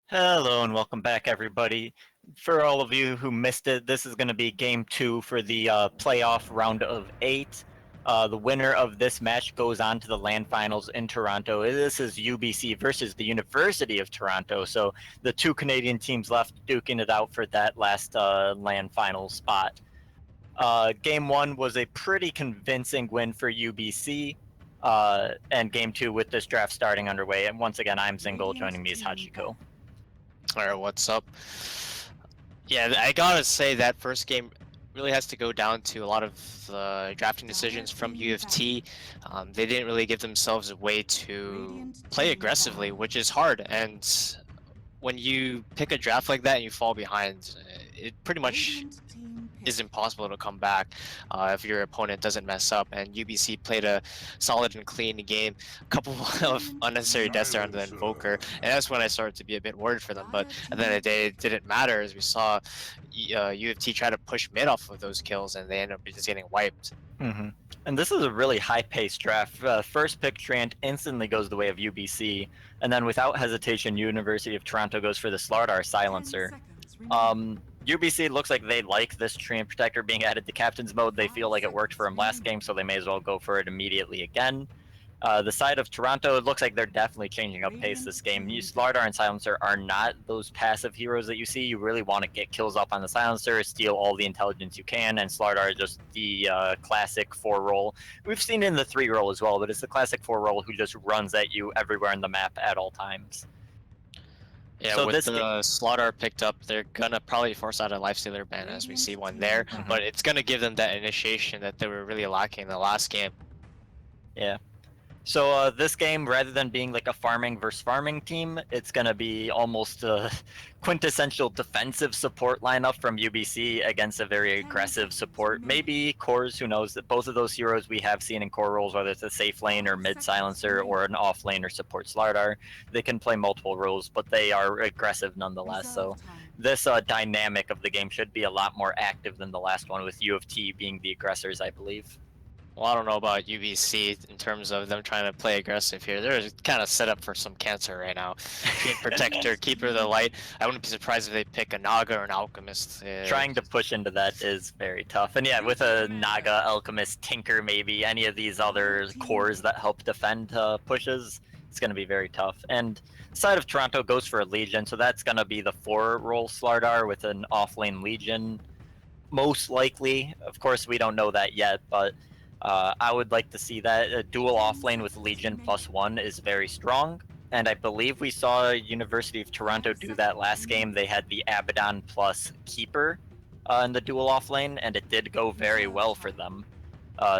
Hello and welcome back, everybody. For all of you who missed it, this is going to be game 2 for the playoff round of 8. The winner of this match goes on to the LAN finals in Toronto. This is UBC versus the University of Toronto, so the two Canadian teams left duking it out for that last LAN final spot. Game 1 was a pretty convincing win for UBC, and game 2 with this draft starting underway. And once again, I'm Zingle, joining me is Hachiko. Alright, what's up? Yeah, I gotta say that first game really has to go down to a lot of drafting decisions from U of T. They didn't really give themselves a way to play aggressively, which is hard. And when you pick a draft like that and you fall behind, it pretty much is impossible to come back if your opponent doesn't mess up. And UBC played a solid and clean game, a couple of unnecessary deaths there on the Invoker, and that's when I started to be a bit worried for them. But at the end of the day, it didn't matter, as we saw U of T try to push mid off of those kills, and they end up just getting wiped. Mm-hmm. And this is a really high-paced draft. First pick Trant instantly goes the way of UBC, and then without hesitation, University of Toronto goes for the Slardar Silencer. UBC looks like they like this Treant Protector being added to Captain's Mode. They feel like it worked for him last game, so they may as well go for it immediately again. The side of Toronto, it looks like they're definitely changing up pace this game. Slardar and Silencer are not those passive heroes that you see. You really want to get kills up on the Silencer, steal all the intelligence you can, and Slardar is just the classic 4-roll. We've seen it in the 3-roll as well, but it's the classic 4-roll who just runs at you everywhere in the map at all times. Yeah, so with the Slaughter picked up, they're gonna probably force out a Lifestealer ban, as we see one there, but it's gonna give them that initiation that they were really lacking in the last game. Yeah. So this game, rather than being like a farming versus farming team, it's going to be almost a quintessential defensive support lineup from UBC against a very aggressive support. Maybe cores, who knows, that both of those heroes we have seen in core roles, whether it's a safe lane or mid silencer or an off lane or support Slardar, they can play multiple roles, but they are aggressive nonetheless. So this dynamic of the game should be a lot more active than the last one, with U of T being the aggressors, I believe. Well, I don't know about UBC in terms of them trying to play aggressive here. They're kind of set up for some cancer right now. Protector, Keeper of the Light. I wouldn't be surprised if they pick a Naga or an Alchemist. Trying to push into that is very tough. And yeah, with a Naga, Alchemist, Tinker, maybe any of these other cores that help defend pushes, it's going to be very tough. And side of Toronto goes for a Legion, so that's going to be the 4-roll Slardar with an off-lane Legion, most likely. Of course, we don't know that yet, but I would like to see that. A dual off-lane with Legion +1 is very strong. And I believe we saw University of Toronto do that last game. They had the Abaddon plus Keeper in the dual off lane, and it did go very well for them.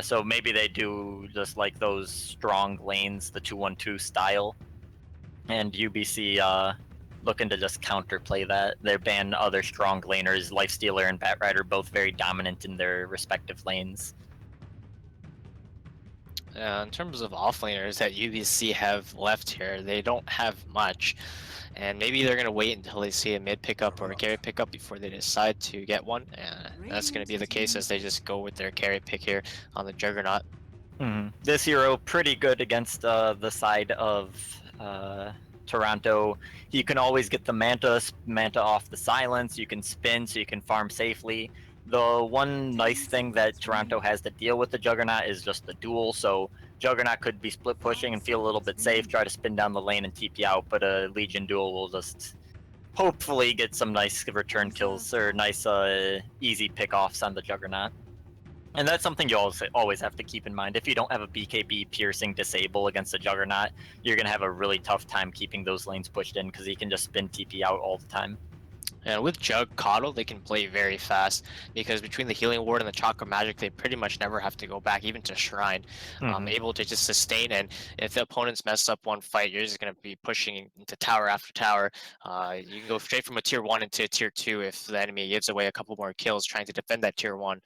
So maybe they do just like those strong lanes, the 2-1-2 style. And UBC looking to just counterplay that. They ban other strong laners, Lifestealer and Batrider, both very dominant in their respective lanes. In terms of offlaners that UBC have left here, they don't have much. And maybe they're going to wait until they see a mid pickup or a carry pickup before they decide to get one. And that's going to be the case as they just go with their carry pick here on the Juggernaut. This hero pretty good against the side of Toronto. You can always get the Manta off the silence. You can spin so you can farm safely. The one nice thing that Toronto has to deal with the Juggernaut is just the duel, so Juggernaut could be split pushing and feel a little bit safe, try to spin down the lane and TP out, but a Legion duel will just hopefully get some nice return kills or nice easy pickoffs on the Juggernaut. And that's something you always have to keep in mind. If you don't have a BKB piercing disable against the Juggernaut, you're going to have a really tough time keeping those lanes pushed in because he can just spin TP out all the time. And with Jug Coddle, they can play very fast because between the Healing Ward and the Chakra Magic, they pretty much never have to go back, even to Shrine. Able to just sustain, and if the opponents mess up one fight, you're just going to be pushing into tower after tower. You can go straight from a tier 1 into a tier 2 if the enemy gives away a couple more kills trying to defend that tier 1.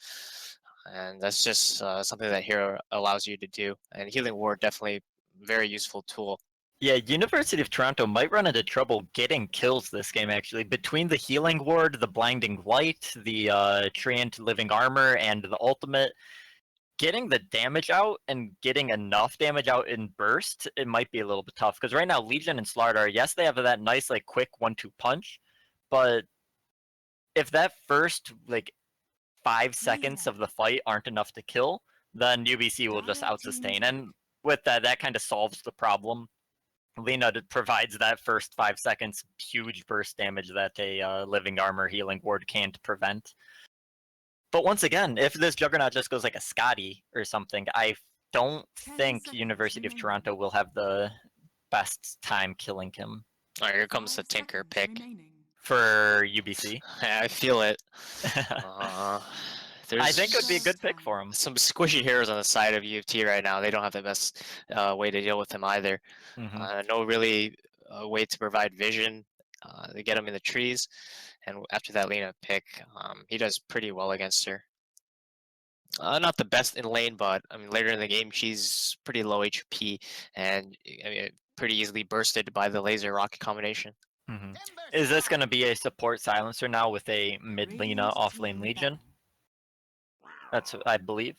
And that's just something that hero allows you to do. And Healing Ward, definitely very useful tool. Yeah, University of Toronto might run into trouble getting kills this game, actually. Between the Healing Ward, the Blinding Light, the Treant Living Armor, and the Ultimate, getting the damage out and getting enough damage out in burst, it might be a little bit tough. Because right now, Legion and Slardar, yes, they have that nice, like, quick 1-2 punch, but if that first, like, 5 seconds of the fight aren't enough to kill, then UBC will just out-sustain. And with that, that kind of solves the problem. Lina provides that first 5 seconds huge burst damage that a living armor healing ward can't prevent. But once again, if this Juggernaut just goes like a Scotty or something, I don't think University of Toronto will have the best time killing him. Alright, here comes the Tinker pick. For UBC. I feel it. There's I think it would be a good pick for him. some squishy heroes on the side of U of T right now. They don't have the best way to deal with him either. No really way to provide vision. They get him in the trees, and after that Lena pick, he does pretty well against her. Not the best in lane, but I mean later in the game she's pretty low HP and I mean, pretty easily bursted by the laser rocket combination. Is this going to be a support silencer now with a mid Lena off lane Legion? That's what I believe.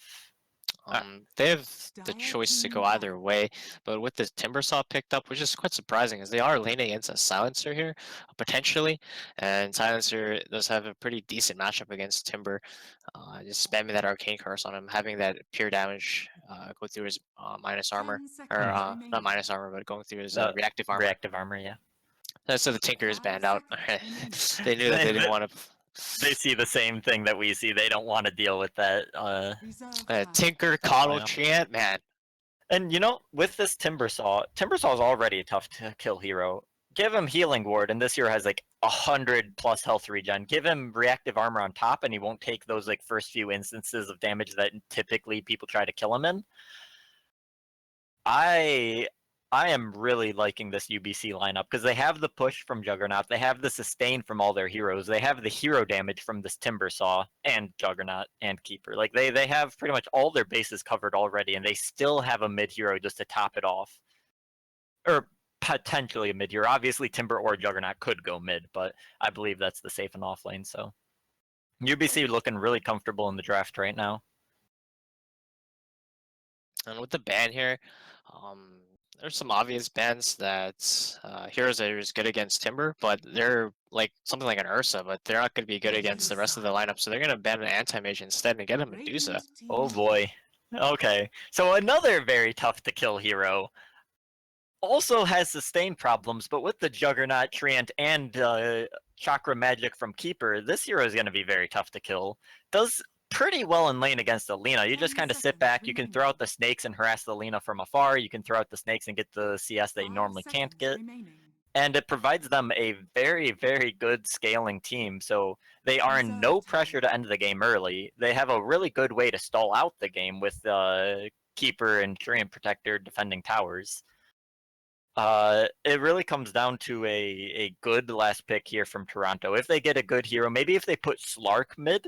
They have the choice to go either way, but with the Timbersaw picked up, which is quite surprising, as they are laning against a Silencer here, potentially, and Silencer does have a pretty decent matchup against Timber. Just spamming that Arcane Curse on him, having that pure damage go through his minus armor, or not minus armor, but going through his reactive armor. Reactive armor, yeah. So the Tinker is banned out. They knew that they didn't want to. They see the same thing that we see. They don't want to deal with that. Tinker Coddle Chant, man. And you know, with this Timbersaw is already a tough to kill hero. Give him Healing Ward, and this hero has like 100+ health regen. Give him reactive armor on top, and he won't take those like first few instances of damage that typically people try to kill him in. I am really liking this UBC lineup because they have the push from Juggernaut, they have the sustain from all their heroes, they have the hero damage from this Timbersaw and Juggernaut and Keeper. Like they have pretty much all their bases covered already, and they still have a mid hero just to top it off. Or potentially a mid hero. Obviously Timber or Juggernaut could go mid, but I believe that's the safe and off lane. So UBC looking really comfortable in the draft right now. And with the ban here, there's some obvious bans that heroes that are as good against Timber, but they're like something like an Ursa, but they're not going to be good against the rest of the lineup. So they're going to ban an anti-mage instead and get a Medusa. Oh boy. Okay, so another very tough to kill hero also has sustain problems, but with the Juggernaut, Treant, and Chakra Magic from Keeper, this hero is going to be very tough to kill. Does pretty well in lane against the Lina. You just kind of sit back, you can throw out the snakes and harass the Lina from afar, you can throw out the snakes and get the CS that you normally can't get, and it provides them a very, very good scaling team, so they are in no pressure to end the game early. They have a really good way to stall out the game with Keeper and Treant Protector defending towers. It really comes down to a good last pick here from Toronto. If they get a good hero, maybe if they put Slark mid,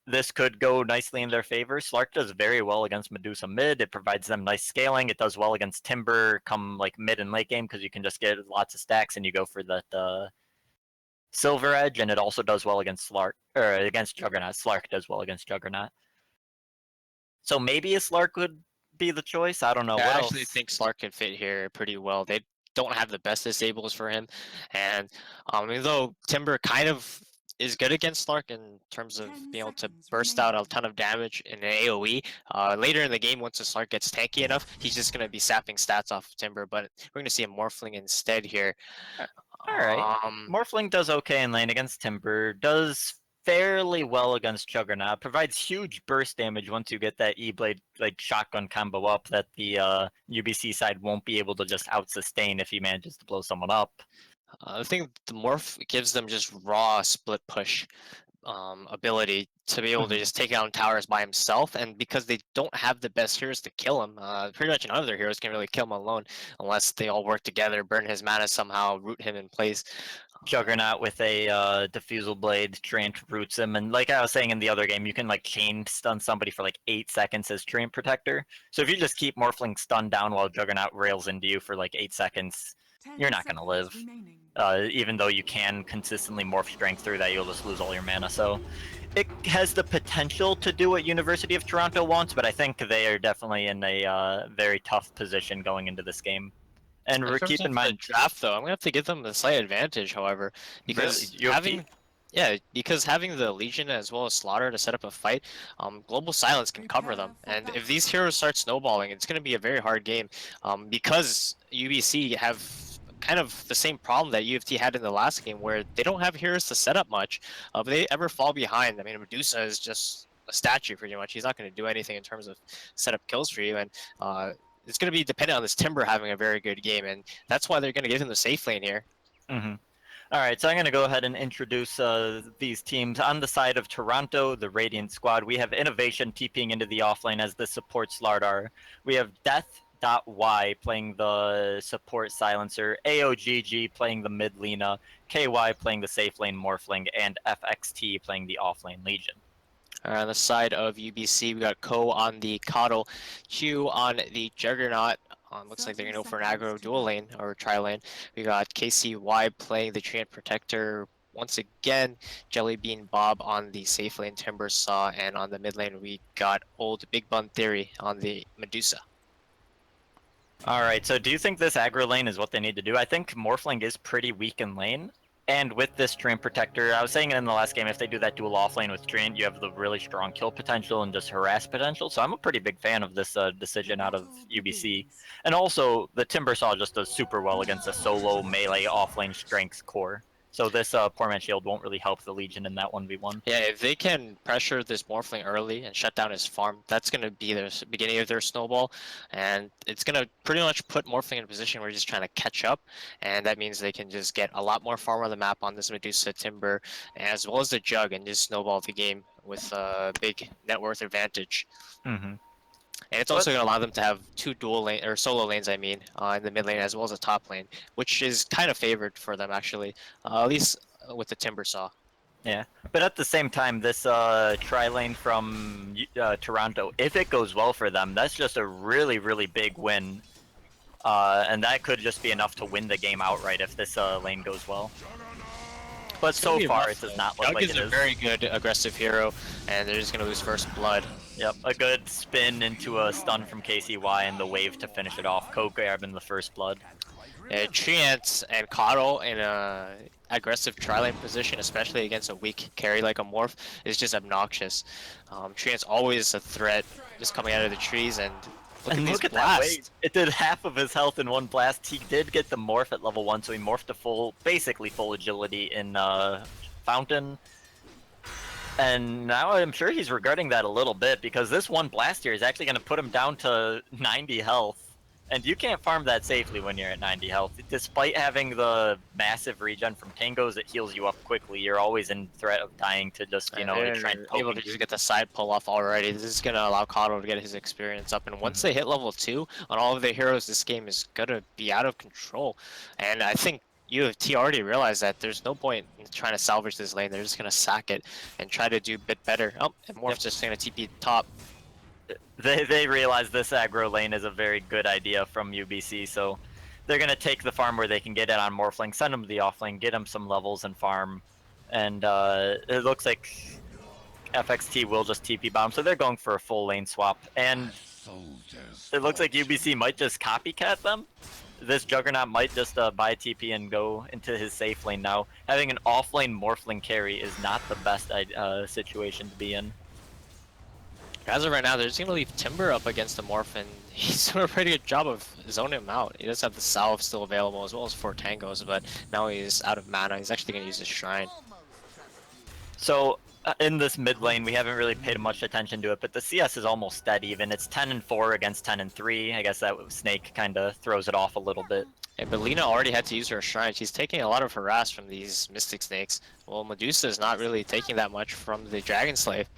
this could go nicely in their favor. Slark does very well against Medusa mid. It provides them nice scaling. It does well against Timber come like mid and late game because you can just get lots of stacks and you go for that Silver Edge, and it also does well against Slark or against Juggernaut. Slark does well against Juggernaut. So maybe a Slark would be the choice. I don't know. Yeah, what I actually else? think Slark can fit here pretty well. They don't have the best disables for him, and even though Timber kind of is good against Slark in terms of being able to burst out a ton of damage in an AoE. Later in the game, once the Slark gets tanky enough, he's just going to be sapping stats off of Timber, but we're going to see a Morphling instead here. Alright. Morphling does okay in lane against Timber, does fairly well against Juggernaut, provides huge burst damage once you get that E-Blade like shotgun combo up that the UBC side won't be able to just out-sustain if he manages to blow someone up. I think the Morph gives them just raw split push ability to be able to just take down towers by himself, and because they don't have the best heroes to kill him, pretty much none of their heroes can really kill him alone unless they all work together, burn his mana somehow, root him in place. Juggernaut with a Diffusal Blade, Treant roots him, and like I was saying in the other game, you can like chain stun somebody for like 8 seconds as Treant Protector. So if you just keep Morphling stunned down while Juggernaut rails into you for like 8 seconds, you're not going to live. Even though you can consistently morph strength through that, you'll just lose all your mana. So it has the potential to do what University of Toronto wants, but I think they are definitely in a very tough position going into this game. And In terms keep in of the mind, draft, though, I'm gonna have to give them the slight advantage, however, really, because U of T? having the Legion as well as Slaughter to set up a fight, Global Silence can cover them, and if these heroes start snowballing, it's gonna be a very hard game, because UBC have kind of the same problem that U of T had in the last game, where they don't have heroes to set up much. If they ever fall behind, I mean, Medusa is just a statue pretty much. He's not going to do anything in terms of set up kills for you, and it's going to be dependent on this Timber having a very good game, and that's why they're going to give him the safe lane here. Mm-hmm. All right, so I'm going to go ahead and introduce these teams. On the side of Toronto, the Radiant squad, we have Innovation TPing into the offlane as the support Slardar. We have Death.Y playing the support Silencer, AOGG playing the mid Lina, KY playing the safe lane Morphling, and FXT playing the offlane Legion. On the side of UBC, we got Ko on the Coddle, Q on the Juggernaut. Looks like they're going to go for an aggro dual lane or tri lane. We got KCY playing the Treant Protector once again. Jellybean Bob on the safe lane Timber Saw, and on the mid lane we got Old Big Bun Theory on the Medusa. All right, so do you think this aggro lane is what they need to do? I think Morphling is pretty weak in lane. And with this Treant Protector, I was saying it in the last game, if they do that dual offlane with Treant, you have the really strong kill potential and just harass potential. So I'm a pretty big fan of this decision out of UBC. And also, the Timbersaw just does super well against a solo melee offlane strength core. So this Poor Man Shield won't really help the Legion in that 1v1. Yeah, if they can pressure this Morphling early and shut down his farm, that's going to be the beginning of their snowball. And it's going to pretty much put Morphling in a position where he's just trying to catch up. And that means they can just get a lot more farm on the map on this Medusa Timber, as well as the Jug, and just snowball the game with a big net worth advantage. Mm-hmm. And it's also going to allow them to have two dual lane or solo lanes, I mean, in the mid lane as well as the top lane, which is kind of favored for them actually, at least with the Timbersaw. Yeah, but at the same time, this tri lane from Toronto, if it goes well for them, that's just a really, really big win. And that could just be enough to win the game outright if this lane goes well. But so far, it does not look like it is. Jug is a very good aggressive hero, and they're just going to lose first blood. Yep, a good spin into a stun from KCY and the wave to finish it off. Ko grabbing the first blood. Treant and Coddle in a aggressive tri-lane position, especially against a weak carry like a Morph, is just obnoxious. Treant's always a threat, just coming out of the trees, and look at that wave. It did half of his health in one blast. He did get the morph at level 1, so he morphed to basically full agility in Fountain. And now I'm sure he's regretting that a little bit, because this one blast here is actually going to put him down to 90 health. And you can't farm that safely when you're at 90 health. Despite having the massive regen from Tangos, it heals you up quickly. You're always in threat of dying to just, try and able to just get the side pull off already. This is going to allow Coddle to get his experience up. And once they hit level 2 on all of their heroes, this game is going to be out of control. And I think U of T already realized that there's no point in trying to salvage this lane. They're just going to sack it and try to do a bit better. Oh, and Morph's just going to TP top. They realize this aggro lane is a very good idea from UBC, so they're going to take the farm where they can get it on Morphling, send him to the offlane, get him some levels and farm, and it looks like FXT will just TP bomb, so they're going for a full lane swap, and it looks like UBC might just copycat them. This Juggernaut might just buy TP and go into his safe lane now. Having an offlane Morphling carry is not the best situation to be in. As of right now, they're just going to leave Timber up against the Morph, and he's doing a pretty good job of zoning him out. He does have the Salve still available, as well as 4 Tangos, but now he's out of mana. He's actually going to use his Shrine. So, in this mid lane, we haven't really paid much attention to it, but the CS is almost dead even. It's 10-4 against 10-3. I guess that Snake kind of throws it off a little bit. Yeah, but Lina already had to use her Shrine. She's taking a lot of harass from these Mystic Snakes. Well, Medusa is not really taking that much from the Dragon Slave.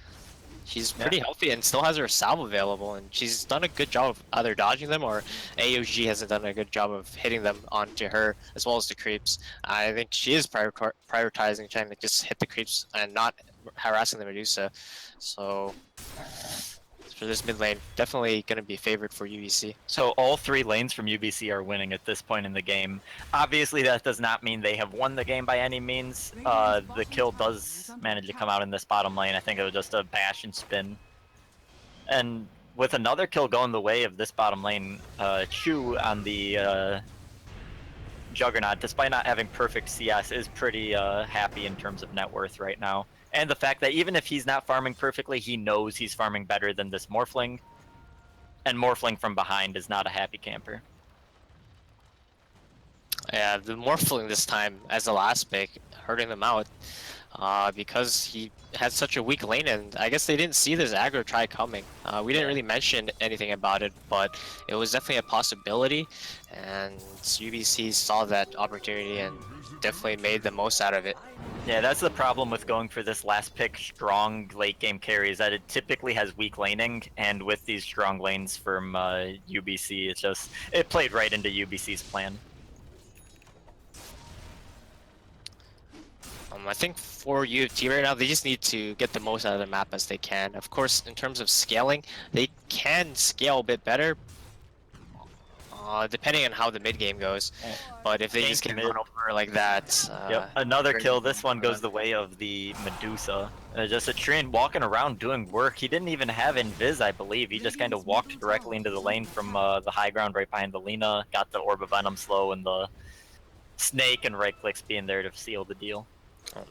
She's pretty healthy and still has her salve available, and she's done a good job of either dodging them, or AOG hasn't done a good job of hitting them onto her, as well as the creeps. I think she is prioritizing trying to just hit the creeps and not harassing the Medusa. So for this mid lane. Definitely going to be favored for UBC. So all 3 lanes from UBC are winning at this point in the game. Obviously, that does not mean they have won the game by any means. The kill does manage to come out in this bottom lane. I think it was just a bash and spin. And with another kill going the way of this bottom lane, Chu on the Juggernaut, despite not having perfect CS, is pretty happy in terms of net worth right now. And the fact that even if he's not farming perfectly, he knows he's farming better than this Morphling. And Morphling from behind is not a happy camper. Yeah, the Morphling this time as the last pick, hurting them out. Because he had such a weak lane, and I guess they didn't see this aggro try coming. We didn't really mention anything about it, but it was definitely a possibility, and UBC saw that opportunity and definitely made the most out of it. Yeah, that's the problem with going for this last pick strong late game carry, is that it typically has weak laning, and with these strong lanes from UBC, it played right into UBC's plan. I think for UFT right now, they just need to get the most out of the map as they can. Of course, in terms of scaling, they can scale a bit better, depending on how the mid game goes. But if they just get run over like that, yep, another kill. This one goes the way of the Medusa. Just a Trian walking around doing work. He didn't even have invis, I believe. He just kind of walked directly into the lane from the high ground right behind the Lina. Got the Orb of Venom slow and the Snake and right clicks being there to seal the deal.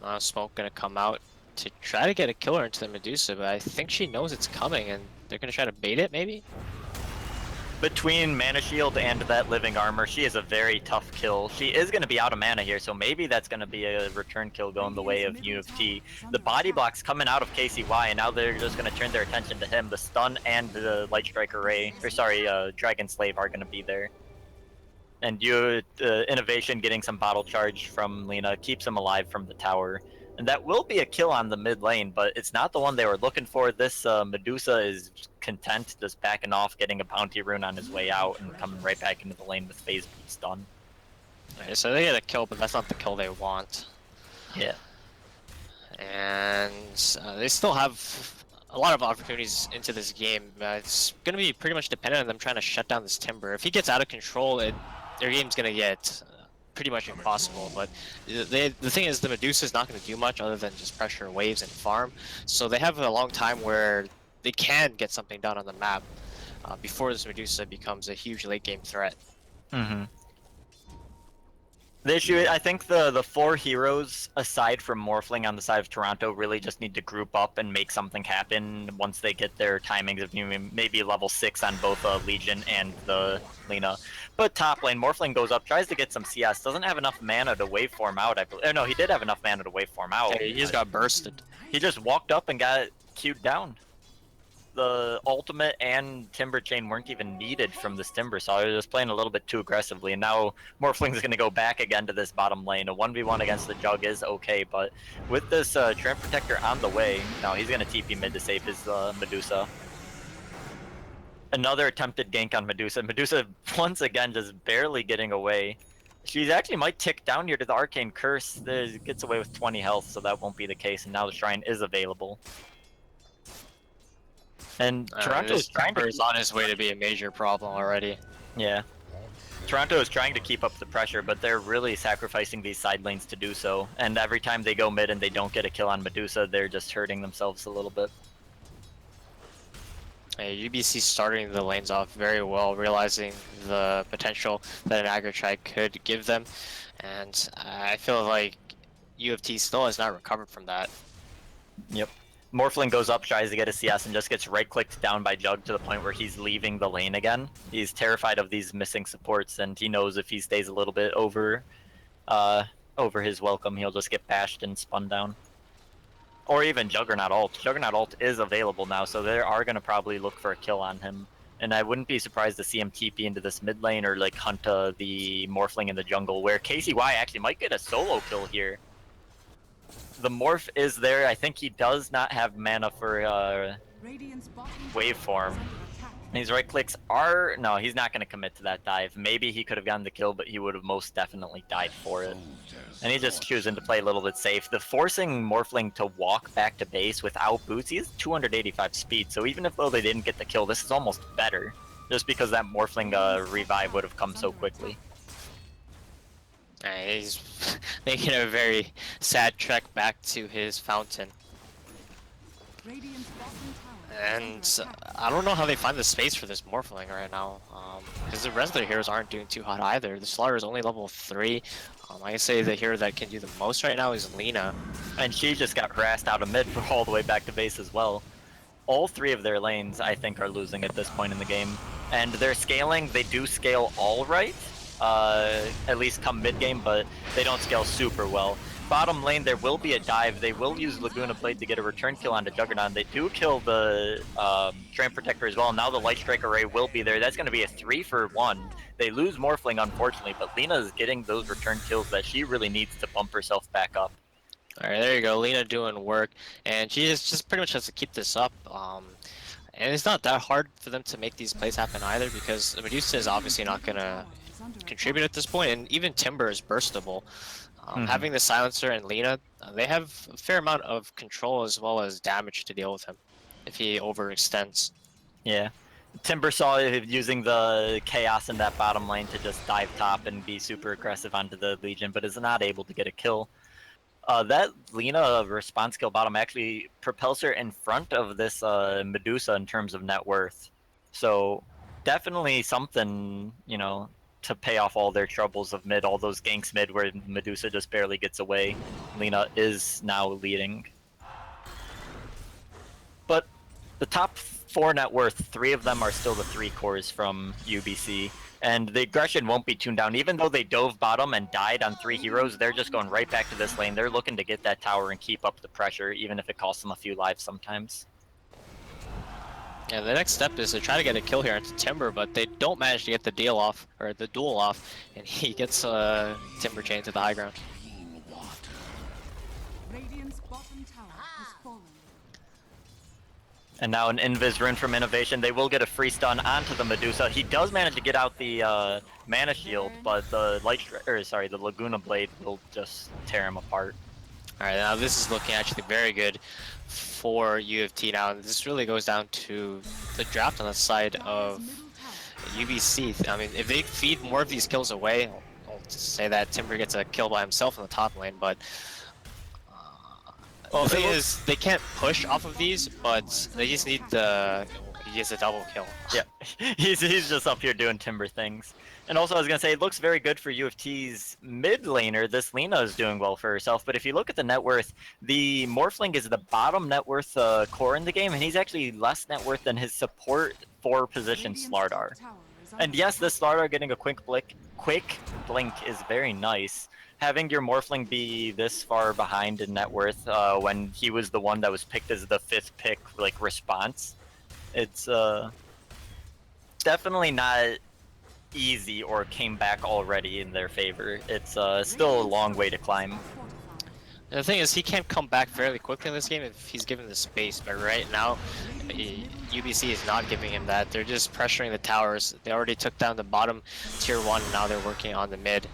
Now Smoke gonna come out to try to get a killer into the Medusa, but I think she knows it's coming, and they're gonna try to bait it, maybe? Between Mana Shield and that Living Armor, she is a very tough kill. She is going to be out of mana here, so maybe that's going to be a return kill going the way of UFT. The body block's coming out of KCY, and now they're just going to turn their attention to him. The stun and the Light Strike Array, or sorry, Dragon Slave are going to be there. And Innovation getting some bottle charge from Lina keeps him alive from the tower. And that will be a kill on the mid lane, but it's not the one they were looking for. This Medusa is content just backing off, getting a bounty rune on his way out, and coming right back into the lane with phase beat stun. Right, so they get a kill, but that's not the kill they want. Yeah. And they still have a lot of opportunities into this game. It's going to be pretty much dependent on them trying to shut down this Timber. If he gets out of control, their game's going to get pretty much impossible. But the thing is, the Medusa is not going to do much other than just pressure waves and farm. So they have a long time where they can get something done on the map before this Medusa becomes a huge late game threat. Mm-hmm. The issue, I think the 4 heroes, aside from Morphling on the side of Toronto, really just need to group up and make something happen once they get their timings of maybe level 6 on both Legion and the Lina. But top lane, Morphling goes up, tries to get some CS, doesn't have enough mana to waveform out, I believe. No, he did have enough mana to waveform out. He just got bursted. He just walked up and got queued down. The ultimate and Timber Chain weren't even needed from this Timber, so I was just playing a little bit too aggressively, and now Morphling's going to go back again to this bottom lane. A 1v1 against the Jug is okay, but with this Treant Protector on the way, now he's going to TP mid to save his Medusa. Another attempted gank on Medusa. Medusa, once again, just barely getting away. She actually might tick down here to the Arcane Curse. Gets away with 20 health, so that won't be the case, and now the Shrine is available. And Toronto's trying to is on his way to be a major problem already. Yeah. Toronto is trying to keep up the pressure, but they're really sacrificing these side lanes to do so. And every time they go mid and they don't get a kill on Medusa, they're just hurting themselves a little bit. UBC starting the lanes off very well, realizing the potential that an aggro try could give them. And I feel like UFT still has not recovered from that. Yep. Morphling goes up, tries to get a CS, and just gets right-clicked down by Jug to the point where he's leaving the lane again. He's terrified of these missing supports, and he knows if he stays a little bit over his welcome, he'll just get bashed and spun down. Or even Juggernaut ult. Juggernaut ult is available now, so they are going to probably look for a kill on him. And I wouldn't be surprised to see him TP into this mid lane or like hunt the Morphling in the jungle, where KCY actually might get a solo kill here. The Morph is there. I think he does not have mana for waveform. And his right clicks are... No, he's not going to commit to that dive. Maybe he could have gotten the kill, but he would have most definitely died for it. And he's just choosing to play a little bit safe. The forcing Morphling to walk back to base without boots, he has 285 speed, so even if though they didn't get the kill, this is almost better. Just because that Morphling revive would have come so quickly. He's making a very sad trek back to his fountain. And I don't know how they find the space for this Morphling right now, because the rest of their heroes aren't doing too hot either. The Slaughter is only level 3. I say the hero that can do the most right now is Lina. And she just got harassed out of mid for all the way back to base as well. All 3 of their lanes, I think, are losing at this point in the game. And they're scaling, they do scale all right, at least come mid-game, but they don't scale super well. Bottom lane, there will be a dive. They will use Laguna Blade to get a return kill onto Juggernaut. They do kill the Train Protector as well. Now the Light Strike Array will be there. That's going to be a 3-for-1. They lose Morphling, unfortunately, but Lina is getting those return kills that she really needs to bump herself back up. Alright, there you go. Lina doing work, and she just pretty much has to keep this up. And it's not that hard for them to make these plays happen either, because Medusa is obviously not going to contribute at this point, and even Timber is burstable. Having the Silencer and Lina, they have a fair amount of control as well as damage to deal with him if he overextends. Yeah. Timber saw using the Chaos in that bottom lane to just dive top and be super aggressive onto the Legion, but is not able to get a kill. That Lina response kill bottom actually propels her in front of this Medusa in terms of net worth. So definitely something, you know, to pay off all their troubles of mid, all those ganks mid where Medusa just barely gets away. Lina is now leading. But the top 4 net worth, 3 of them are still the 3 cores from UBC. And the aggression won't be tuned down. Even though they dove bottom and died on 3 heroes, they're just going right back to this lane. They're looking to get that tower and keep up the pressure, even if it costs them a few lives sometimes. Yeah, the next step is to try to get a kill here into Timber, but they don't manage to get the deal off, or the duel off, and he gets Timber chained to the high ground. And now an Invis rune from Innovation. They will get a free stun onto the Medusa. He does manage to get out the mana shield, but the the Laguna Blade will just tear him apart. Alright, now this is looking actually very good for U of T now. This really goes down to the draft on the side of UBC. I mean, if they feed more of these kills away, I'll just say that Timber gets a kill by himself in the top lane, but well, the thing is, they can't push off of these, but they just need the... He gets a double kill. Yeah, he's just up here doing Timber things. And also, I was going to say, it looks very good for U of T's mid laner. This Lina is doing well for herself, but if you look at the net worth, the Morphling is the bottom net worth core in the game, and he's actually less net worth than his support 4 position Slardar. And yes, this Slardar getting a quick blink is very nice. Having your Morphling be this far behind in net worth when he was the one that was picked as the 5th pick, like, response, it's definitely not easy or came back already in their favor. It's still a long way to climb. And the thing is, he can't come back fairly quickly in this game if he's given the space, but right now, UBC is not giving him that. They're just pressuring the towers. They already took down the bottom tier 1, and now they're working on the mid.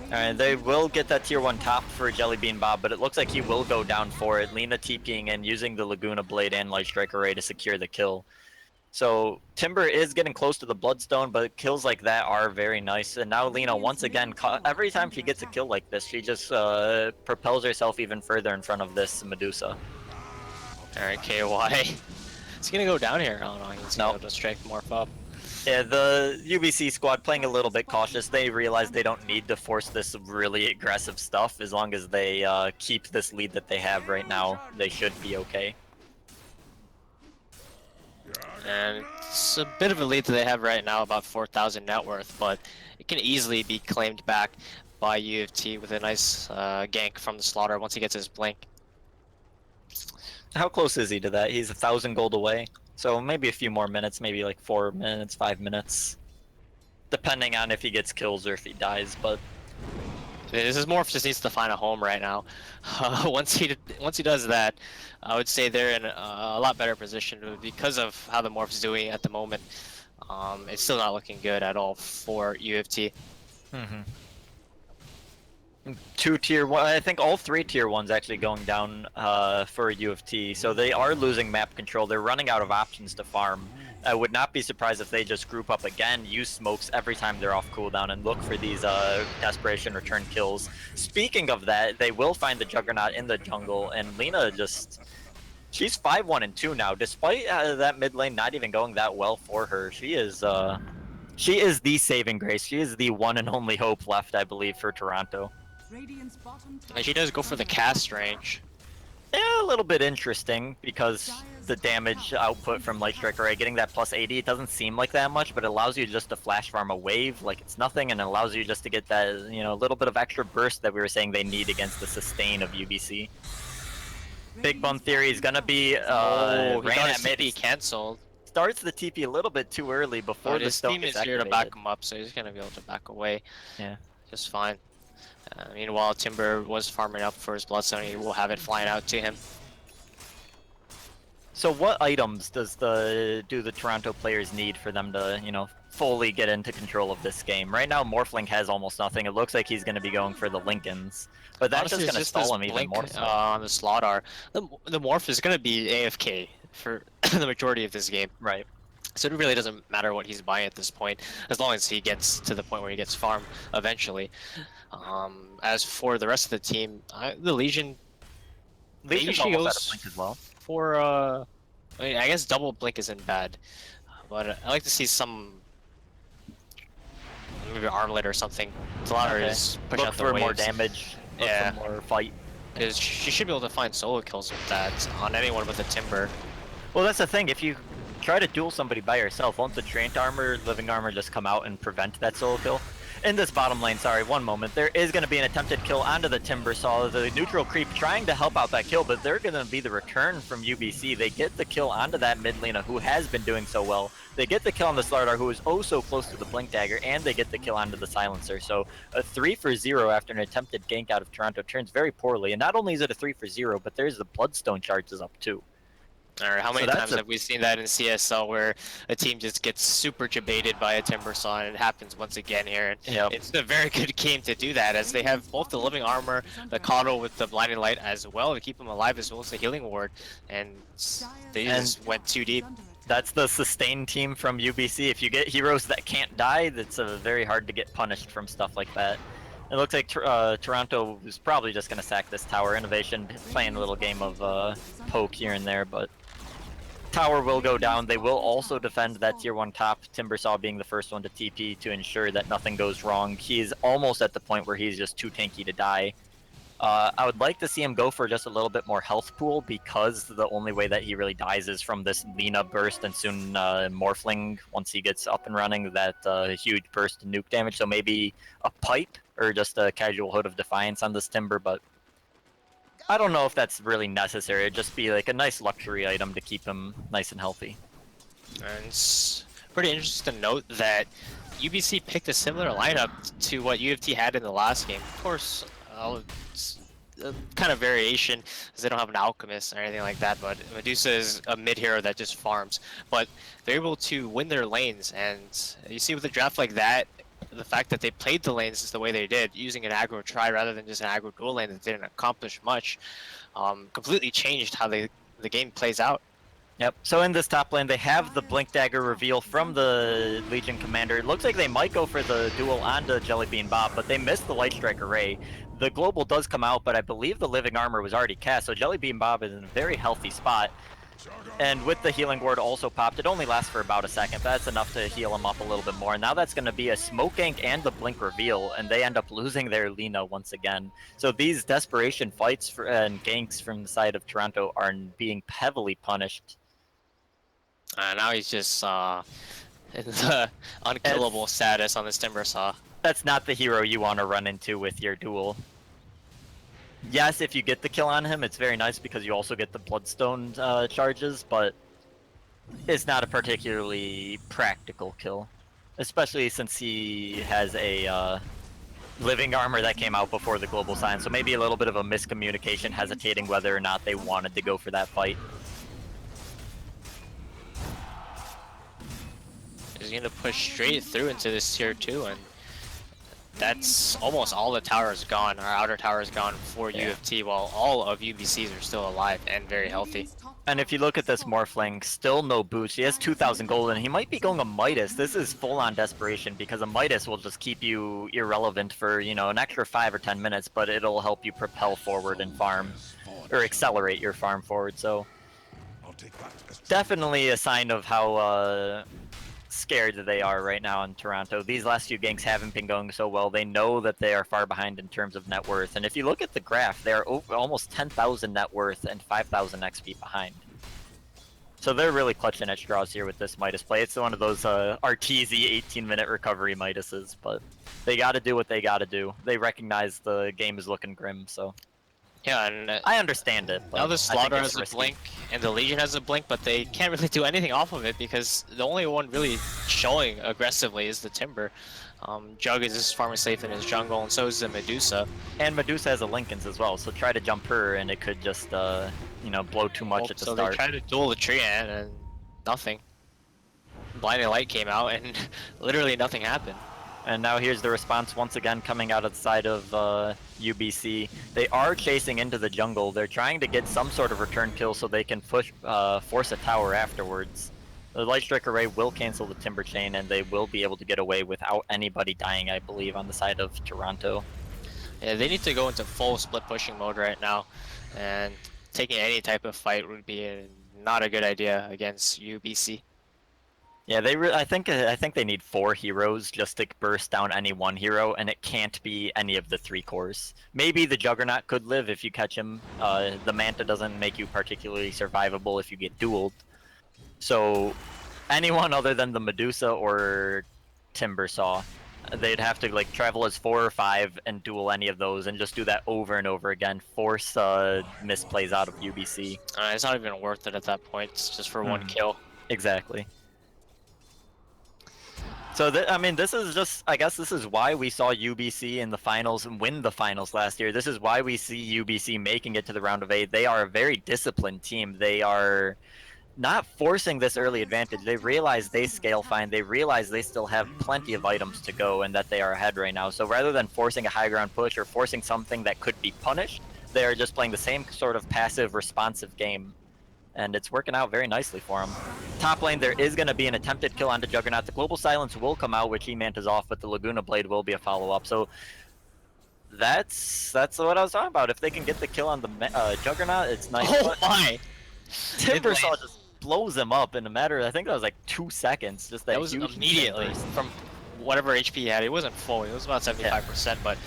Alright, they will get that tier 1 top for Jellybean Bob, but it looks like he will go down for it. Lina TPing and using the Laguna Blade and Light Strike Array to secure the kill. So Timber is getting close to the Bloodstone, but kills like that are very nice. And now Lina, once again, every time she gets a kill like this, she just propels herself even further in front of this Medusa. Alright, KY. He's gonna go down here. Oh no, he's gonna just strike Morph up. Yeah, the UBC squad playing a little bit cautious. They realize they don't need to force this really aggressive stuff. As long as they keep this lead that they have right now, they should be okay. And it's a bit of a lead that they have right now, about 4,000 net worth, but it can easily be claimed back by U of T with a nice gank from the Slaughter once he gets his blink. How close is he to that? He's 1,000 gold away. So maybe a few more minutes, maybe like 4 minutes, 5 minutes. Depending on if he gets kills or if he dies, but... This is Morph just needs to find a home right now. Once he does that, I would say they're in a lot better position because of how the Morph's doing at the moment. It's still not looking good at all for UFT. Mm-hmm. 2 tier 1, I think all 3 tier 1s actually going down for UFT, so they are losing map control. They're running out of options to farm. I would not be surprised if they just group up again, use smokes every time they're off cooldown, and look for these desperation return kills. Speaking of that, they will find the Juggernaut in the jungle, and Lina just... She's 5-1 and 2 now, despite that mid lane not even going that well for her. She is the saving grace. She is the one and only hope left, I believe, for Toronto. And she does go for the cast range. Yeah, a little bit interesting because the damage output from Light Strike Array, getting that plus 80, it doesn't seem like that much, but it allows you just to flash farm a wave like it's nothing, and it allows you just to get that, you know, a little bit of extra burst that we were saying they need against the sustain of UBC. Big Bum Theory is gonna be He got ran his at mid. TP cancelled. Starts the TP a little bit too early before But the his stone team gets is here to activated. back him up, so he's gonna be able to back away. Yeah. Just fine. Meanwhile, Timber was farming up for his Bloodstone. He will have it flying out to him. So what items do the Toronto players need for them to, you know, fully get into control of this game? Right now, Morphling has almost nothing. It looks like he's going to be going for the Lincolns, but that's Honestly, just going to stall him even blink, more so. on the Slaughter. The Morph is gonna be AFK for the majority of this game. Right. So it really doesn't matter what he's buying at this point, as long as he gets to the point where he gets farm eventually. As for the rest of the team, the Legion, maybe Legion's she almost goes out of blink as well. for I mean, I guess double blink isn't bad, but I like to see some maybe armlet or something. Slaughter is push Look out the for waves. more damage. Look Yeah. for more fight. Because she should be able to find solo kills with that on anyone with a Timber. Well, that's the thing. If you try to duel somebody by yourself, won't the Trained Armor, Living Armor just come out and prevent that solo kill? In this bottom lane, sorry, one moment, there is going to be an attempted kill onto the Timber Saw. The neutral creep trying to help out that kill, but they're going to be the return from UBC. They get the kill onto that mid laner who has been doing so well. They get the kill on the Slardar, who is oh so close to the Blink Dagger, and they get the kill onto the Silencer. So a 3-for-0 after an attempted gank out of Toronto turns very poorly. And not only is it a 3-for-0, but there's the Bloodstone charges up too. Or how many times have we seen that in CSL where a team just gets super debated by a Timber Saw, and it happens once again here. And Yep. It's a very good game to do that, as they have both the Living Armor, the Coddle with the Blinding Light as well to keep him alive, as well as the Healing Ward, and they just went too deep. That's the sustain team from UBC. If you get heroes that can't die, that's very hard to get punished from stuff like that. It looks like Toronto is probably just going to sack this tower. Innovation playing a little game of poke here and there, but tower will go down. They will also defend that tier 1 top, Timbersaw being the first one to TP to ensure that nothing goes wrong. He's almost at the point where he's just too tanky to die. I would like to see him go for just a little bit more health pool, because the only way that he really dies is from this Lina burst and soon Morphling, once he gets up and running, that huge burst and nuke damage. So maybe a pipe or just a casual Hood of Defiance on this Timber, but I don't know if that's really necessary. It'd just be like a nice luxury item to keep him nice and healthy. And it's pretty interesting to note that UBC picked a similar lineup to what UFT had in the last game. Of course, it's a kind of variation, because they don't have an Alchemist or anything like that, but Medusa is a mid hero that just farms. But they're able to win their lanes, and you see with a draft like that, the fact that they played the lanes is the way they did, using an aggro try rather than just an aggro dual lane that didn't accomplish much, completely changed how the game plays out. Yep, so in this top lane, they have the Blink Dagger reveal from the Legion Commander. It looks like they might go for the duel onto Jellybean Bob, but they missed the Light Strike Array. The Global does come out, but I believe the Living Armor was already cast, so Jellybean Bob is in a very healthy spot. And with the Healing Ward also popped, it only lasts for about a second, but that's enough to heal him up a little bit more. Now that's going to be a Smoke Gank and the Blink Reveal, and they end up losing their Lina once again. So these desperation fights and ganks from the side of Toronto are being heavily punished. Now he's just in the unkillable status on this Timbersaw. That's not the hero you want to run into with your duel. Yes, if you get the kill on him, it's very nice because you also get the Bloodstone charges, but it's not a particularly practical kill. Especially since he has a Living Armor that came out before the Global Sign, so maybe a little bit of a miscommunication, hesitating whether or not they wanted to go for that fight. is going to push straight through into this tier 2, and that's almost all the towers gone. Our outer tower is gone for UFT, while all of UBCs are still alive and very healthy. And if you look at this Morphling, still no boost. He has 2,000 gold, and he might be going a Midas. This is full-on desperation, because a Midas will just keep you irrelevant for, you know, an extra 5 or 10 minutes, but it'll help you propel forward and farm, or accelerate your farm forward. So definitely a sign of how scared they are right now in Toronto. These last few ganks haven't been going so well. They know that they are far behind in terms of net worth. And if you look at the graph, they are over almost 10,000 net worth and 5,000 XP behind. So they're really clutching at straws here with this Midas play. It's one of those Arteezy 18-minute recovery Midases, but they got to do what they got to do. They recognize the game is looking grim, so... Yeah, and I understand it. Now the Slaughter has a blink, and the Legion has a blink, but they can't really do anything off of it because the only one really showing aggressively is the Timber. Jug is just farming safe in his jungle, and so is the Medusa. And Medusa has a Linken's as well, so try to jump her, and it could just, you know, blow too much at the start. So they tried to duel the Treant, and nothing. Blinding Light came out, and literally nothing happened. And now here's the response once again coming out of the side of UBC. They are chasing into the jungle. They're trying to get some sort of return kill so they can push, force a tower afterwards. The Light Strike Array will cancel the Timber Chain, and they will be able to get away without anybody dying, I believe, on the side of Toronto. Yeah, they need to go into full split pushing mode right now, and taking any type of fight would be not a good idea against UBC. Yeah, I think they need 4 heroes just to burst down any one hero, and it can't be any of the 3 cores. Maybe the Juggernaut could live if you catch him. The Manta doesn't make you particularly survivable if you get dueled. So anyone other than the Medusa or Timbersaw, they'd have to like travel as 4 or 5 and duel any of those, and just do that over and over again. Force misplays out of UBC. It's not even worth it at that point. It's just for 1 kill. Exactly. So, I mean, this is just, I guess this is why we saw UBC in the finals and win the finals last year. This is why we see UBC making it to the round of 8. They are a very disciplined team. They are not forcing this early advantage. They realize they scale fine. They realize they still have plenty of items to go and that they are ahead right now. So rather than forcing a high ground push or forcing something that could be punished, they are just playing the same sort of passive, responsive game. And it's working out very nicely for him. Top lane, there is going to be an attempted kill onto Juggernaut. The Global Silence will come out, which he mantas off, but the Laguna Blade will be a follow-up. So that's what I was talking about. If they can get the kill on the Juggernaut, it's nice. Oh my! Timbersaw just blows him up in a matter, I think that was like 2 seconds. Just that was huge immediately from whatever HP he had. It wasn't full. It was about 75%, but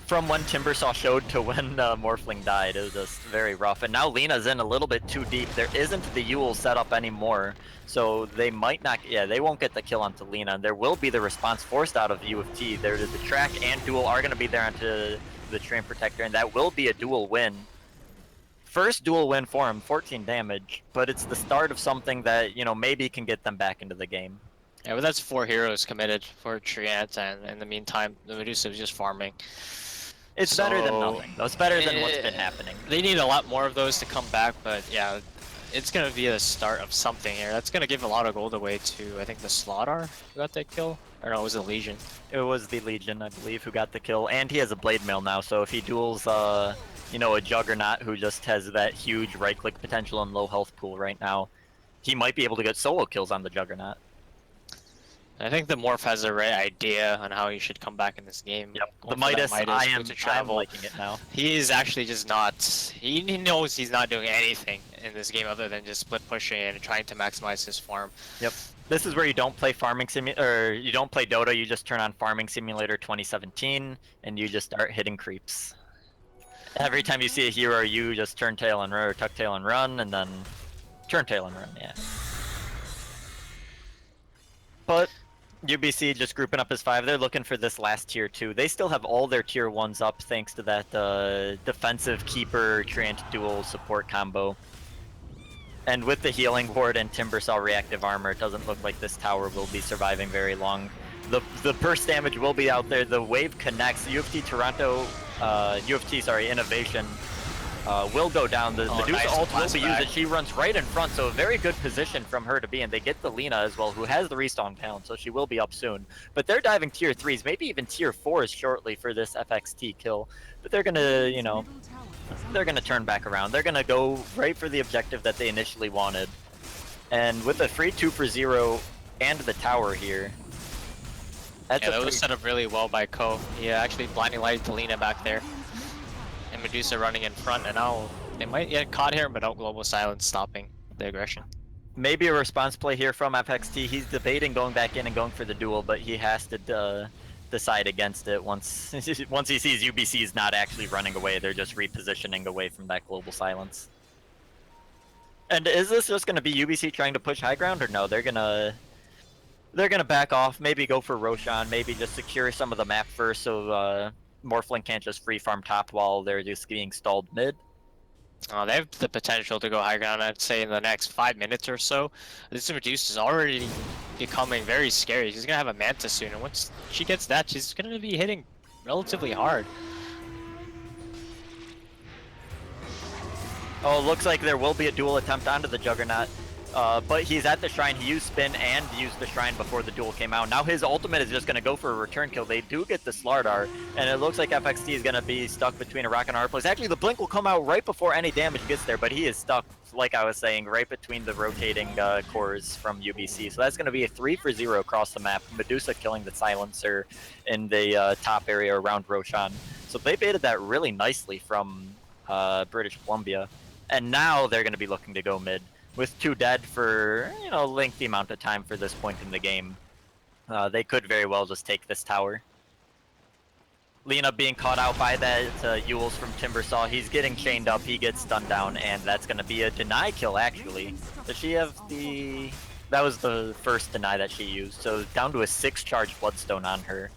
from when Timbersaw showed to when Morphling died, it was just very rough. And now Lena's in a little bit too deep. There isn't the Yule set up anymore, so they might not. Yeah, they won't get the kill onto Lena. And there will be the response forced out of U of T. There, the track and duel are going to be there onto the Train Protector, and that will be a dual win. First dual win for him, 14 damage, but it's the start of something that, you know, maybe can get them back into the game. Yeah, but that's 4 heroes committed for Treant, and in the meantime, the Medusa is just farming. It's better than nothing. It's better than what's been happening. They need a lot more of those to come back, but yeah, it's going to be the start of something here. That's going to give a lot of gold away to, I think, the Slaughter who got that kill? Or no, it was the Legion. It was the Legion, I believe, who got the kill. And he has a Blade Mail now, so if he duels, you know, a Juggernaut who just has that huge right-click potential and low health pool right now, he might be able to get solo kills on the Juggernaut. I think the Morph has the right idea on how he should come back in this game. Yep. The Midas, I'm liking it now. He is actually just not... He knows he's not doing anything in this game other than just split pushing and trying to maximize his farm. Yep. This is where you don't play Farming Simulator, or you don't play Dota, you just turn on Farming Simulator 2017, and you just start hitting creeps. Every time you see a hero, you just turn tail and run, or tuck tail and run, and then turn tail and run, yeah. But UBC just grouping up as 5. They're looking for this last tier 2. They still have all their tier 1s up thanks to that defensive keeper Treant dual support combo. And with the healing ward and Timbersaw reactive armor, it doesn't look like this tower will be surviving very long. The burst damage will be out there. The wave connects. UFT Innovation will go down. The Medusa nice ult will blast be used, back. and she runs right in front, so a very good position from her to be in. They get the Lina as well, who has the respawn down, so she will be up soon. But they're diving tier 3s, maybe even tier 4s shortly for this FXT kill. But they're gonna, you know, they're gonna turn back around. They're gonna go right for the objective that they initially wanted. And with a free 2 for 0 and the tower here, that's Yeah, that was set up really well by Ko. He actually blinding lighted to Lina back there. And Medusa running in front, and now they might get caught here, but out global silence stopping the aggression. maybe a response play here from FXT. He's debating going back in and going for the duel, but he has to decide against it once once he sees UBC is not actually running away. They're just repositioning away from that global silence. And is this just going to be UBC trying to push high ground, or no? They're gonna back off, maybe go for Roshan, maybe just secure some of the map first, so Morphling can't just free farm top while they're just being stalled mid. They have the potential to go high ground, I'd say, in the next 5 minutes or so. This Medusa is already becoming very scary. She's gonna have a Manta soon, and once she gets that, she's gonna be hitting relatively hard. Oh, looks like there will be a duel attempt onto the Juggernaut. But he's at the Shrine. He used Spin and used the Shrine before the duel came out. Now his ultimate is just going to go for a return kill. They do get the Slardar, and it looks like FXT is going to be stuck between a rock and a hard place. Actually, the Blink will come out right before any damage gets there, but he is stuck, like I was saying, right between the rotating cores from UBC. So that's going to be a 3 for 0 across the map. Medusa killing the Silencer in the top area around Roshan. So they baited that really nicely from British Columbia. And now they're going to be looking to go mid. With 2 dead for, you know, a lengthy amount of time for this point in the game, they could very well just take this tower. Lina being caught out by that Yules from Timbersaw. He's getting chained up, he gets stunned down, and that's going to be a deny kill, actually. Does she have the... That was the first deny that she used, so down to a 6 charge Bloodstone on her.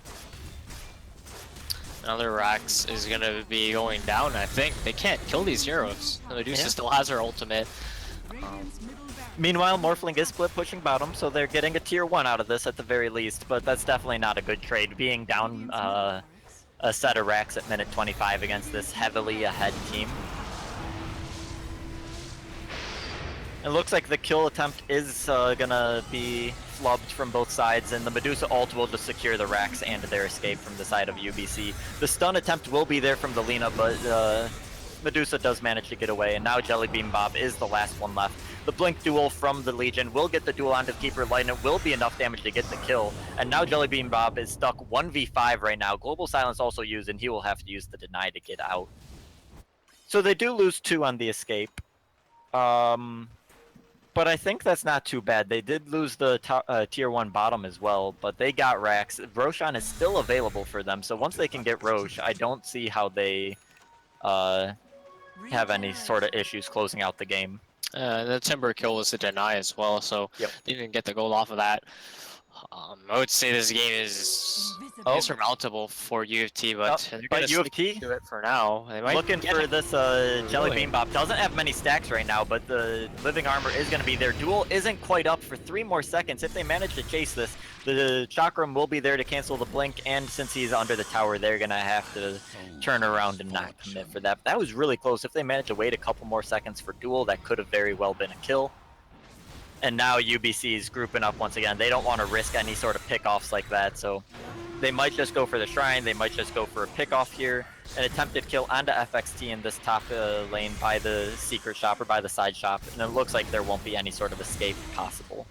Another Rax is gonna be going down, I think. They can't kill these heroes. Medusa still has her ultimate. Meanwhile, Morphling is split pushing bottom, so they're getting a tier 1 out of this at the very least, but that's definitely not a good trade, being down a set of racks at minute 25 against this heavily ahead team. It looks like the kill attempt is gonna be flubbed from both sides, and the Medusa ult will just secure the racks and their escape from the side of UBC. The stun attempt will be there from the Lina, but Medusa does manage to get away, and now Jellybeam Bob is the last one left. The Blink duel from the Legion will get the duel onto the Keeper Light, and it will be enough damage to get the kill. And now Jellybeam Bob is stuck 1v5 right now. Global Silence also used, and he will have to use the Deny to get out. So they do lose 2 on the escape. But I think that's not too bad. They did lose the tier 1 bottom as well, but they got racks. Roshan is still available for them, so once they can get Roche, I don't see how they have any sort of issues closing out the game. The Timber kill was a deny as well, so they didn't get the gold off of that. I would say this game is insurmountable for UFT, but they're gonna UFT do it for now. They might looking for this Jellybeam Bob. Doesn't have many stacks right now, but the living armor is going to be there. Duel isn't quite up for 3 more seconds. If they manage to chase this, the Chakram will be there to cancel the blink, and since he's under the tower, they're going to have to turn around and not commit for that. That was really close. If they manage to wait a couple more seconds for Duel, that could have very well been a kill. And now UBC is grouping up once again. They don't want to risk any sort of pickoffs like that, so they might just go for the Shrine. They might just go for a pickoff here. An attempted kill onto FXT in this top lane by the secret shop or by the side shop, and it looks like there won't be any sort of escape possible.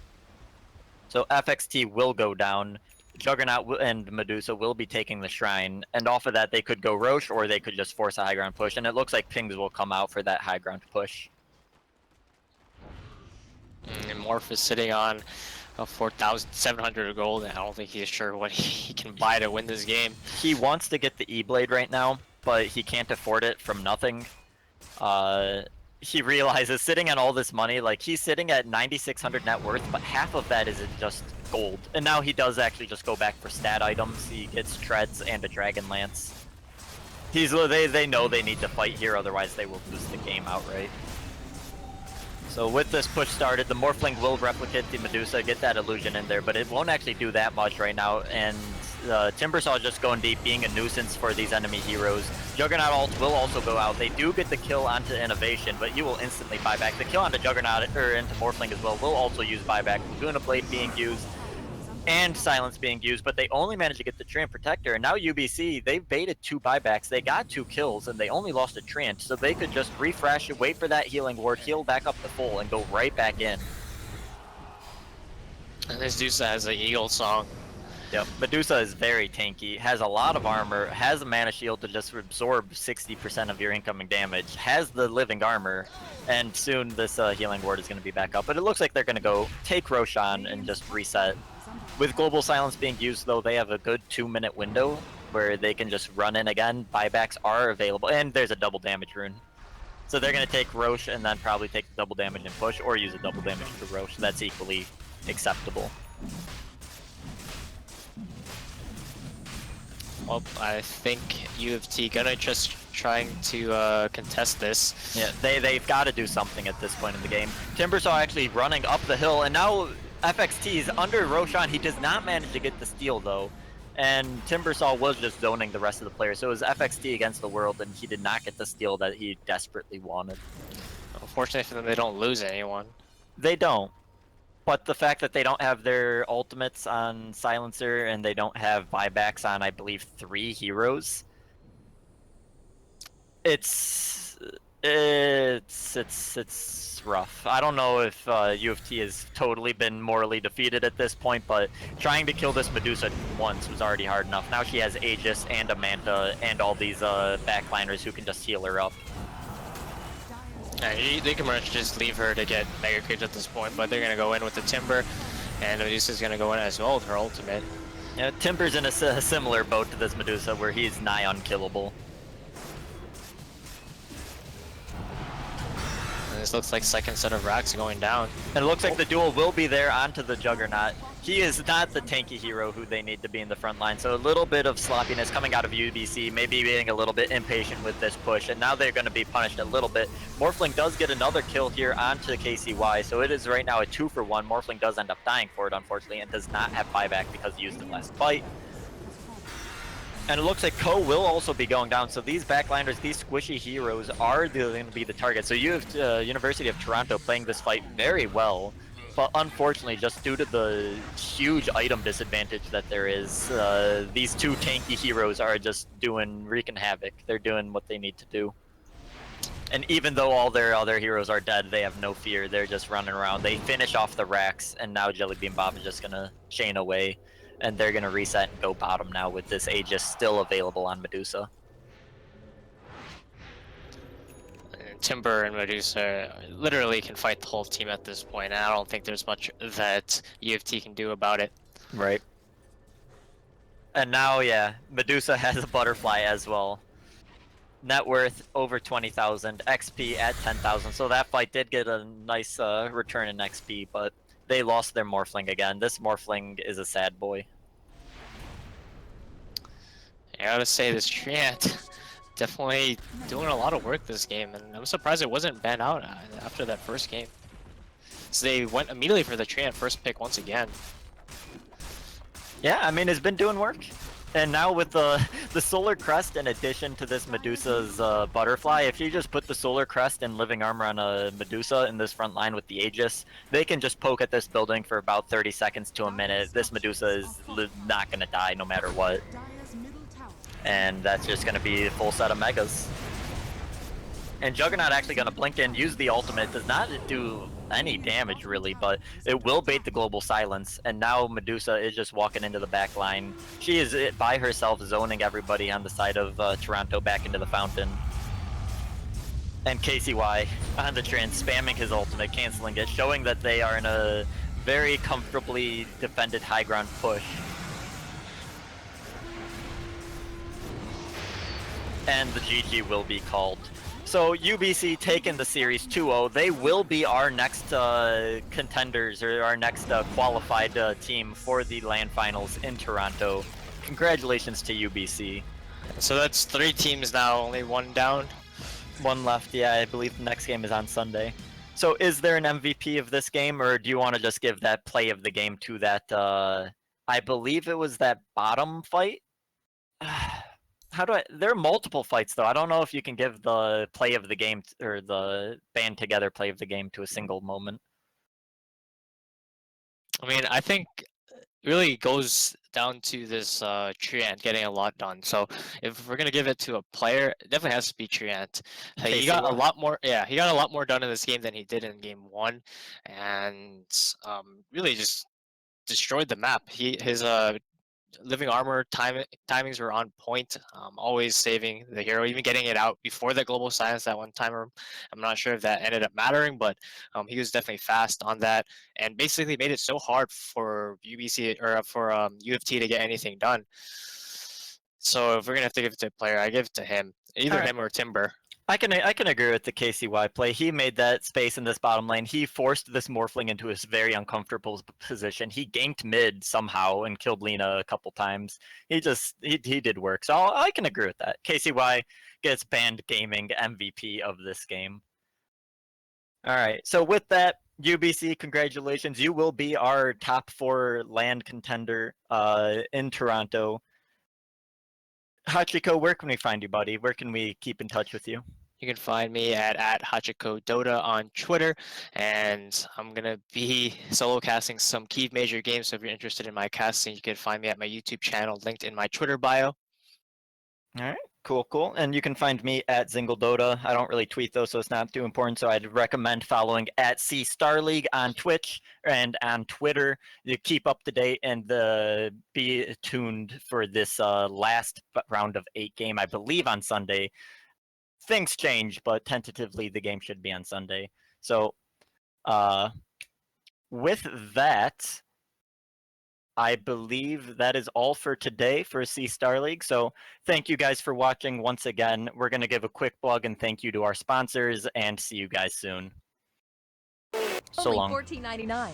So FXT will go down. Juggernaut and Medusa will be taking the Shrine, and off of that they could go Roche or they could just force a high ground push, and it looks like Pings will come out for that high ground push. And Morph is sitting on 4,700 gold, and I don't think he's sure what he can buy to win this game. He wants to get the E-Blade right now, but he can't afford it from nothing. He realizes sitting on all this money, like he's sitting at 9,600 net worth, but half of that is just gold. And now he does actually just go back for stat items. He gets Treads and a Dragon Lance. They know they need to fight here, otherwise they will lose the game outright. So with this push started, the Morphling will replicate the Medusa, get that illusion in there, but it won't actually do that much right now, and Timbersaw just going deep, being a nuisance for these enemy heroes. Juggernaut ult will also go out. They do get the kill onto Innovation, but you will instantly buyback. The kill onto Juggernaut, or into Morphling as well, will also use buyback. Laguna Blade being used, and Silence being used, but they only managed to get the Treant Protector. And now UBC, they baited 2 buybacks. They got 2 kills, and they only lost a Treant, so they could just refresh it, wait for that healing ward, heal back up to full, and go right back in. And this Medusa has an Eagle Song. Yep, Medusa is very tanky, has a lot of armor, has a mana shield to just absorb 60% of your incoming damage, has the living armor, and soon this healing ward is going to be back up. But it looks like they're going to go take Ro8 and just reset. With Global Silence being used, though, they have a good 2-minute window where they can just run in again. Buybacks are available, and there's a double damage rune. So they're going to take Roche and then probably take the double damage and push, or use a double damage to Roche. That's equally acceptable. Well, I think U of T gonna just trying to contest this. Yeah, they've got to do something at this point in the game. Timbersaw actually running up the hill, and now FXT is under Ro8. He does not manage to get the steal, though. And Timbersaw was just zoning the rest of the players, so it was FXT against the world, and he did not get the steal that he desperately wanted. Unfortunately for them, they don't lose anyone. They don't. But the fact that they don't have their ultimates on Silencer, and they don't have buybacks on, I believe, 3 heroes, it's rough. I don't know if U of T has totally been morally defeated at this point, but trying to kill this Medusa once was already hard enough. Now she has Aegis and Amanda and all these backliners who can just heal her up. Yeah, they can much just leave her to get Mega Creeps at this point, but they're gonna go in with the Timber, and Medusa's gonna go in as well with her ultimate. Yeah, Timber's in a similar boat to this Medusa, where he's nigh unkillable. And this looks like second set of racks going down. And it looks like the duel will be there onto the Juggernaut. He is not the tanky hero who they need to be in the front line, so a little bit of sloppiness coming out of UBC, maybe being a little bit impatient with this push, and now they're going to be punished a little bit. Morphling does get another kill here onto KCY, so it is right now a 2-for-1. Morphling does end up dying for it, unfortunately, and does not have buyback because he used it last fight. And it looks like Ko will also be going down, so these backliners, these squishy heroes are going to be the target. So you have University of Toronto playing this fight very well, but unfortunately, just due to the huge item disadvantage that there is, these 2 tanky heroes are just wreaking havoc. They're doing what they need to do. And even though all their other heroes are dead, they have no fear. They're just running around. They finish off the racks, and now Jellybean Bob is just going to chain away. And they're going to reset and go bottom now with this Aegis still available on Medusa. Timber and Medusa literally can fight the whole team at this point, and I don't think there's much that U of T can do about it. Right. And now, yeah, Medusa has a butterfly as well. Net worth over 20,000, XP at 10,000, so that fight did get a nice return in XP, but they lost their Morphling again. This Morphling is a sad boy. I gotta say, this Treant definitely doing a lot of work this game, and I'm surprised it wasn't banned out after that first game. So they went immediately for the Treant first pick once again. Yeah, I mean, it's been doing work. And now with the Solar Crest in addition to this Medusa's Butterfly, if you just put the Solar Crest and Living Armor on a Medusa in this front line with the Aegis, they can just poke at this building for about 30 seconds to a minute. This Medusa is not going to die no matter what. And that's just going to be a full set of Megas. And Juggernaut actually going to blink in, use the ultimate, does not do any damage really, but it will bait the Global Silence, and now Medusa is just walking into the back line. She is by herself zoning everybody on the side of Toronto back into the fountain. And KCY on the Treant spamming his ultimate, canceling it, showing that they are in a very comfortably defended high ground push. And the GG will be called. So UBC taking the series 2-0. They will be our next contenders, or our next qualified team for the LAN finals in Toronto. Congratulations to UBC. So that's 3 teams now, only 1 down. 1 left, yeah, I believe the next game is on Sunday. So is there an MVP of this game, or do you want to just give that play of the game to that I believe it was that bottom fight. There are multiple fights though. I don't know if you can give the play of the game or the band together play of the game to a single moment. I mean, I think it really goes down to this Treant getting a lot done. So if we're gonna give it to a player, it definitely has to be Treant. He got a lot more. Yeah, he got a lot more done in this game than he did in game one, and really just destroyed the map. His living armor timings were on point, always saving the hero, even getting it out before the global silence that one timer. I'm not sure if that ended up mattering, but he was definitely fast on that and basically made it so hard for UBC or for UFT to get anything done. So if we're gonna have to give it to a player, I give it to him, either him or Timber. I can agree with the KCY play. He made that space in this bottom lane. He forced this Morphling into his very uncomfortable position. He ganked mid somehow and killed Lina a couple times. He did work. So I can agree with that. KCY gets banned gaming MVP of this game. All right. So with that, UBC, congratulations. You will be our top 4 land contender in Toronto. Hachiko, where can we find you, buddy? Where can we keep in touch with you? You can find me at Hachiko Dota on Twitter, and I'm gonna be solo casting some key major games. So if you're interested in my casting, you can find me at my YouTube channel linked in my Twitter bio. All right, cool. And you can find me at ZingleDota. I don't really tweet though, so it's not too important. So I'd recommend following at C Star League on Twitch and on Twitter. You keep up to date and be tuned for this last round of 8 game, I believe, on Sunday. Things change, but tentatively the game should be on Sunday. So with that, I believe that is all for today for C Star League. So thank you guys for watching once again. We're going to give a quick plug and thank you to our sponsors, and see you guys soon. So Only long. $14.99.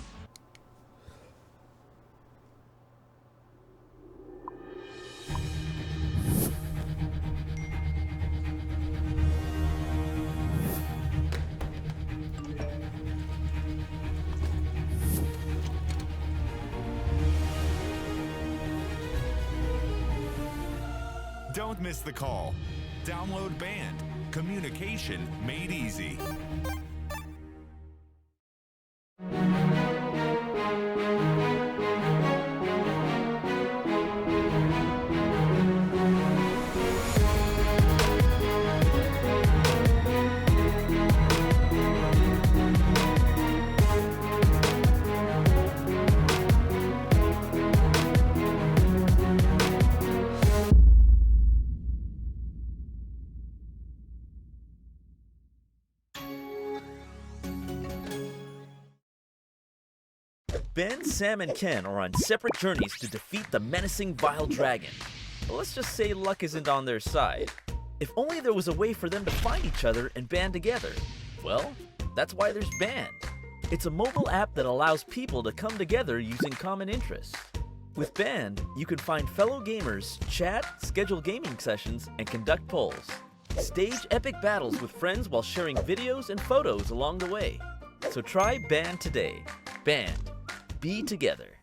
Don't miss the call. Download Band. Communication made easy. Ben, Sam, and Ken are on separate journeys to defeat the menacing Vile Dragon. But let's just say luck isn't on their side. If only there was a way for them to find each other and band together. Well, that's why there's Band. It's a mobile app that allows people to come together using common interests. With Band, you can find fellow gamers, chat, schedule gaming sessions, and conduct polls. Stage epic battles with friends while sharing videos and photos along the way. So try Band today. Band. Be together.